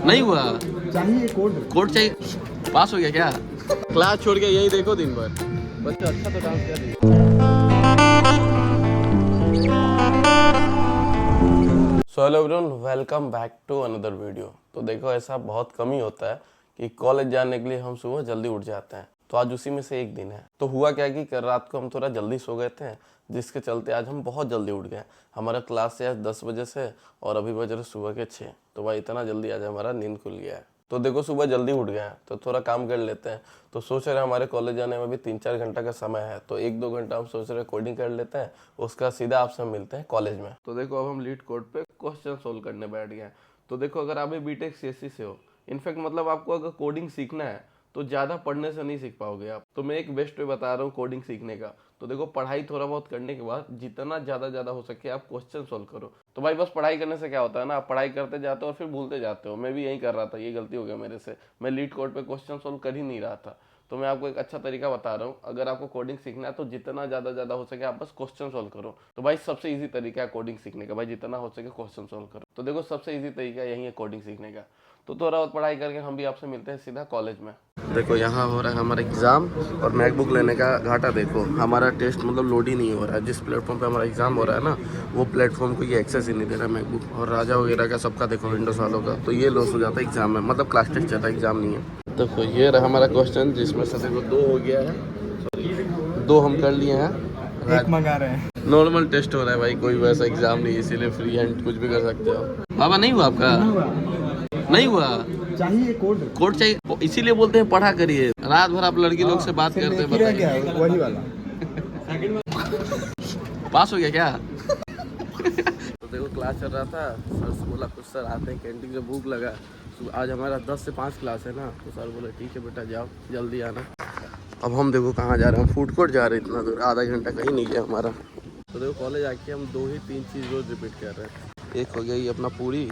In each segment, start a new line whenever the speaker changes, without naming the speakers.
नहीं हुआ,
चाहिए कोड
चाहिए। पास हो गया क्या? क्लास छोड़ के यही देखो दिन भर। बच्चे अच्छा तो डांस कर रही है। So hello everyone, welcome back to another video. तो देखो, ऐसा बहुत कम ही होता है कि कॉलेज जाने के लिए हम सुबह जल्दी उठ जाते हैं। तो आज उसी में से एक दिन है। तो हुआ क्या कि रात को हम थोड़ा जल्दी सो गए थे, जिसके चलते आज हम बहुत जल्दी उठ गए। हमारा क्लास से आज 10 बजे से और अभी बज रहे सुबह के 6। तो भाई इतना जल्दी आज हमारा नींद खुल गया है। तो देखो, सुबह जल्दी उठ गए हैं तो थोड़ा काम कर लेते हैं। तो सोच रहे हैं हमारे कॉलेज जाने में भी 3-4 घंटा का समय है, तो 1-2 घंटा हम सोच रहे हैं कोडिंग कर लेते हैं, उसका सीधा आपसे मिलते हैं कॉलेज में। तो देखो, अब हम लीड कोड पे क्वेश्चन सोल्व करने बैठ गए हैं। तो देखो, अगर आप बीटेक सीएससी से हो, इनफैक्ट मतलब आपको अगर कोडिंग सीखना है तो ज़्यादा पढ़ने से नहीं सीख पाओगे आप। तो मैं एक बेस्ट वे बता रहा हूँ कोडिंग सीखने का। तो देखो, पढ़ाई थोड़ा बहुत करने के बाद जितना ज़्यादा हो सके आप क्वेश्चन सोल्व करो। तो भाई बस पढ़ाई करने से क्या होता है ना, आप पढ़ाई करते जाते हो और फिर भूलते जाते हो। मैं भी यही कर रहा था, ये गलती हो गया मेरे से। मैं लीड कोड पे क्वेश्चन सोल्व कर ही नहीं रहा था। तो मैं आपको एक अच्छा तरीका बता रहा हूँ, अगर आपको कोडिंग सीखना है तो जितना ज़्यादा हो सके आप बस क्वेश्चन सोल्व करो। तो भाई सबसे इजी तरीका है कोडिंग सीखने का, भाई जितना हो सके क्वेश्चन सोल्व करो। तो देखो, सबसे इजी तरीका यही है कोडिंग सीखने का। तो थोड़ा बहुत पढ़ाई करके हम भी आपसे मिलते हैं सीधा कॉलेज में। देखो, यहाँ हो रहा है हमारा एग्ज़ाम और मैकबुक लेने का घाटा। देखो, हमारा टेस्ट मतलब लोड ही नहीं हो रहा है। जिस प्लेटफॉर्म पे हमारा एग्ज़ाम हो रहा है ना, वो प्लेटफॉर्म को ये एक्सेस ही नहीं दे रहा है मैकबुक। और राजा वगैरह का सबका देखो, विंडोज़ वालों का तो ये लॉस हो जाता है एग्ज़ाम में। मतलब क्लास टेस्ट चलता है, एग्ज़ाम नहीं है। देखो, ये रहा हमारा क्वेश्चन, जिसमें से देखो 2 हो गया है, सॉरी 2 हम कर लिए हैं,
एक मंगा रहे हैं।
नॉर्मल टेस्ट हो रहा है भाई, कोई वैसा एग्ज़ाम नहीं, इसीलिए फ्री हैंड कुछ भी कर सकते हो। बाबा नहीं हुआ आपका? नहीं हुआ,
चाहिए कोड
चाहिए, इसीलिए बोलते हैं पढ़ा करिए। रात भर आप लड़की लोग से बात करते हैं, बताइए
वही वाला।
पास हो गया क्या? तो देखो, क्लास चल रहा था, सर से बोला कुछ सर आते हैं कैंटीन से, भूख लगा। आज हमारा 10 से 5 क्लास है ना, तो सर बोले ठीक है बेटा जाओ, जल्दी आना। अब हम देखो कहाँ जा रहे हैं, हम फूड कोर्ट जा रहे हैं। इतना दूर, आधा घंटा कहीं नहीं गया हमारा। तो देखो, कॉलेज आके हम 2 ही 3 चीज़ रोज़ रिपीट कर रहे हैं। एक हो गया ये अपना पूरी,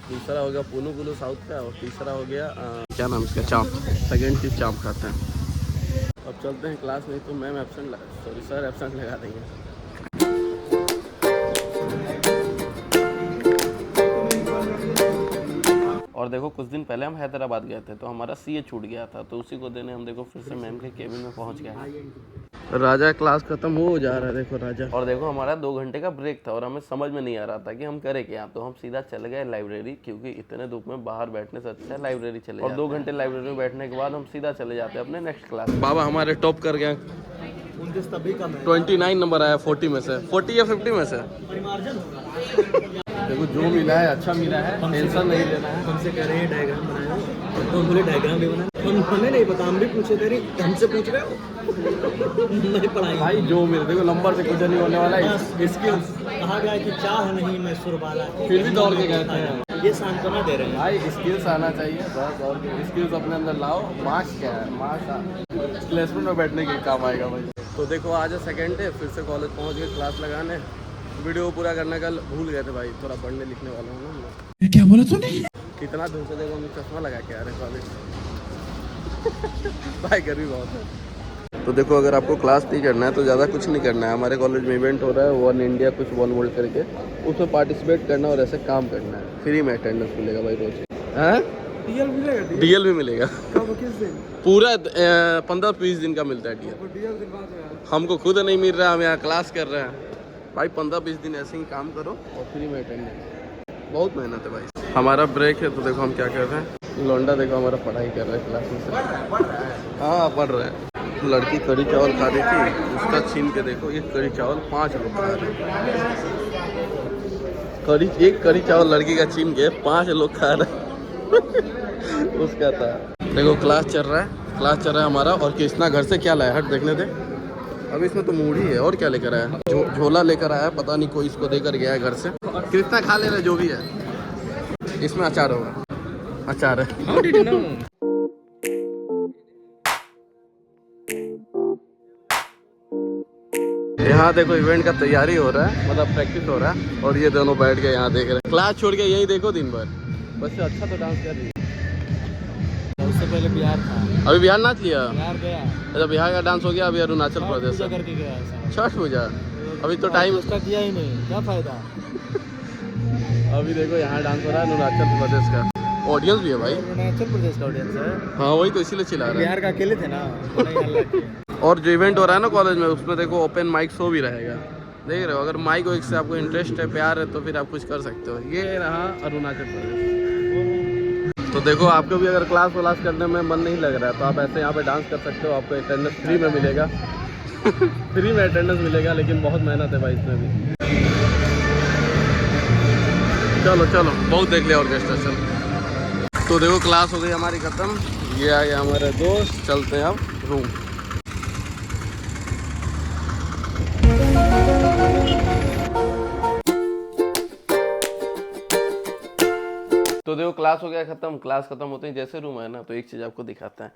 दूसरा हो गया पुनू गुलू साउथ का, और तीसरा हो गया क्या नाम इसका, चाँप। सेकेंड चीज़ चाँप खाते हैं। अब चलते हैं क्लास, नहीं तो ma'am absent sorry sir absent लगा देंगे। और देखो, कुछ दिन पहले हम हैदराबाद गए थे, तो हमारा सीए छूट गया था, तो उसी को देने हम देखो फिर से मैम के केबिन में पहुंच गए। राजा क्लास खत्म हो जा रहा है, देखो राजा। और देखो, हमारा 2 घंटे का ब्रेक था और हमें समझ में नहीं आ रहा था कि हम करें क्या। तो हम सीधा चले गए लाइब्रेरी, क्योंकि इतने धूप में बाहर बैठने से अच्छा है लाइब्रेरी चले। और 2 घंटे लाइब्रेरी में बैठने के बाद हम सीधा चले जाते हैं अपने नेक्स्ट क्लास। बाबा हमारे टॉप कर गए, 29 नंबर आया 40 में से, 40 या 50 में से। देखो, जो मिला है अच्छा मिला है, टेंशन नहीं लेना है।
हमसे कह रहे हैं डायग्राम बनाए, तो बोले डायग्राम भी बना। हमें नहीं पता, हम भी पूछे थे, हमसे पूछ रहे हो। नहीं पढ़ाई
भाई, जो मिले, देखो नंबर से कुछ नहीं होने वाला है।
स्किल्स कहा गया कि चाह नहीं मैं सुरबाला,
फिर भी दौड़ के कहते हैं,
ये सांत्वना दे रहे हैं।
भाई स्किल्स आना चाहिए बस, और स्किल्स अपने अंदर लाओ। मार्क्स क्या है, मार्क्स प्लेसमेंट में बैठने के काम आएगा भाई। तो देखो, आज है सेकेंड डे, फिर से कॉलेज पहुंच गए क्लास लगाने। वीडियो पूरा करने का भूल गए थे भाई, थोड़ा पढ़ने लिखने वाला हूँ ना।
क्या बोला तूने?
कितना दूर से देखो, मैं चश्मा लगा के आ रहे कॉलेज। भाई गर्मी बहुत है। तो देखो, अगर आपको क्लास नहीं करना है तो ज़्यादा कुछ नहीं करना है। हमारे कॉलेज में इवेंट हो रहा है, वन इंडिया कुछ वन वर्ल्ड करके, उसमें पार्टिसिपेट करना और ऐसे काम करना है। फ्री में अटेंडेंस मिलेगा भाई रोज। हाँ, डीएल भी मिलेगा। पूरा 15-20 दिन का मिलता है डीएल। हमको खुद नहीं मिल रहा, हम यहाँ क्लास कर रहे हैं भाई। 15-20 दिन ऐसे ही काम करो और फ्री में अटेंडेंस। बहुत मेहनत है भाई। हमारा ब्रेक है, तो देखो हम क्या कर रहे हैं। लौंडा देखो हमारा पढ़ाई कर रहा है क्लास में से। हाँ, पढ़ रहे हैं। लड़की कढ़ी चावल खा रही थी, उसका छीन के देखो, ये कढ़ी चावल 5 लोग खा रहे हैं। एक कढ़ी चावल लड़की का छीन के 5 लोग खा रहे हैं। उसका था। देखो, क्लास चल रहा है हमारा। और कृष्णा घर से क्या लाया, हट देखने दे। अभी इसमें तो मूढ़ी है, और क्या लेकर आया, झोला लेकर आया, पता नहीं कोई इसको देकर गया है घर से। कृष्णा खा ले रहा, जो भी है। इसमें अचार होगा, अचार है। यहाँ देखो, इवेंट का तैयारी हो रहा है, मतलब प्रैक्टिस हो रहा है। और ये दोनों बैठ के यहाँ देख रहे हैं, क्लास छोड़ के यही देखो दिन भर। बच्चे अच्छा तो डांस कर रही है।
उससे पहले बिहार था,
अभी बिहार नाच लिया।
बिहार गया,
अच्छा, बिहार का डांस हो गया, अभी अरुणाचल प्रदेश
करके गया।
छठ पूजा, अभी तो टाइम
किया ही नहीं, क्या फायदा।
अभी देखो, यहाँ डांस हो रहा है अरुणाचल प्रदेश का। ऑडियंस भी है भाई।
अरुणाचल प्रदेश का ऑडियंस है,
हाँ वही तो इसीलिए चिल्ला रहा है।
बिहार का अकेले थे ना, तो नहीं हल्ला किए।
और जो इवेंट हो रहा है ना कॉलेज में, उसमें देखो ओपन माइक शो भी रहेगा, देख रहे हो। अगर माइक वाइक से आपको इंटरेस्ट है, प्यार है, तो फिर आप कुछ कर सकते हो। ये रहा अरुणाचल प्रदेश। तो देखो आपको भी अगर क्लास व्लास करने में मन नहीं लग रहा है तो आप ऐसे यहाँ पे डांस कर सकते हो, आपको अटेंडेंस फ्री में मिलेगा। फ्री में अटेंडेंस मिलेगा, लेकिन बहुत मेहनत है भाई इसमें भी। चलो चलो बहुत देख लिया ऑर्केस्ट्रा, चलो। तो देखो क्लास हो गई हमारी ख़त्म, ये आ गया हमारे दोस्त, चलते हैं अब रूम। तो देखो क्लास हो गया खत्म। क्लास खत्म होते ही जैसे रूम है ना, तो एक चीज़ आपको दिखाता है।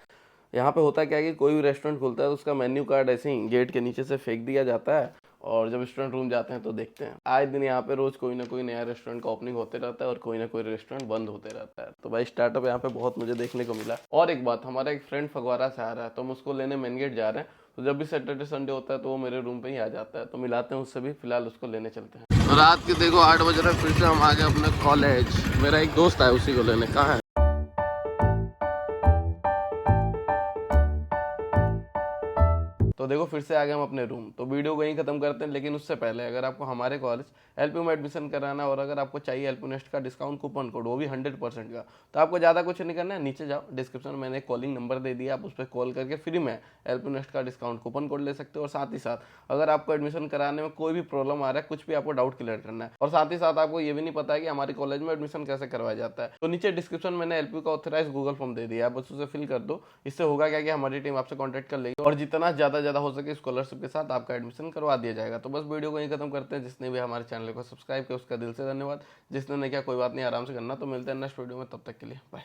यहाँ पे होता क्या है कि कोई भी रेस्टोरेंट खुलता है तो उसका मेन्यू कार्ड ऐसे ही गेट के नीचे से फेंक दिया जाता है, और जब स्टूडेंट रूम जाते हैं तो देखते हैं। आए दिन यहाँ पे रोज कोई ना कोई नया रेस्टोरेंट का ओपनिंग होते रहता है और कोई ना कोई रेस्टोरेंट बंद होते रहता है। तो भाई स्टार्टअप यहाँ पे बहुत मुझे देखने को मिला। और एक बात, हमारा एक फ्रेंड फगवाड़ा से आ रहा है, तो हम उसको लेने मेन गेट जा रहे हैं। तो जब भी सैटरडे संडे होता है तो वो मेरे रूम पे ही आ जाता है, तो मिलाते हैं उससे भी। फिलहाल उसको लेने चलते हैं। तो रात के देखो 8 बज रहा है, फिर से हम आ गए अपने कॉलेज। मेरा एक दोस्त है, उसी को लेने। कहाँ है? तो देखो फिर से आ गए हम अपने रूम। तो वीडियो को यहीं खत्म करते हैं, लेकिन उससे पहले अगर आपको हमारे कॉलेज एलपीयू में एडमिशन कराना है और अगर आपको चाहिए एलपीयू नेस्ट का डिस्काउंट कूपन कोड, वो भी 100% का, तो आपको ज़्यादा कुछ नहीं करना है। नीचे जाओ, डिस्क्रिप्शन में मैंने एक कॉलिंग नंबर दे दिया, आप उस पर कॉल करके फ्री में एलपीयू नेस्ट का डिस्काउंट कूपन कोड ले सकते हो। और साथ ही साथ अगर आपको एडमिशन कराने में कोई भी प्रॉब्लम आ रहा है, कुछ भी आपको डाउट क्लियर करना है, और साथ ही साथ आपको ये भी नहीं पता है कि हमारे कॉलेज में एडमिशन कैसे करवाया जाता है, तो नीचे डिस्क्रिप्शन में मैंने एलपीयू का ऑथराइज गूगल फॉर्म दे दिया है, बस उसे फिल कर दो। इससे होगा क्या कि हमारी टीम आपसे कॉन्टैक्ट कर लेगी और जितना ज़्यादा हो सके स्कॉलरशिप के साथ आपका एडमिशन करवा दिया जाएगा। तो बस वीडियो को यहीं खत्म करते हैं। जिसने भी हमारे चैनल को सब्सक्राइब किया उसका दिल से धन्यवाद, जिसने नहीं किया कोई बात नहीं, आराम से करना। तो मिलते हैं नेक्स्ट वीडियो में, तब तक के लिए बाय।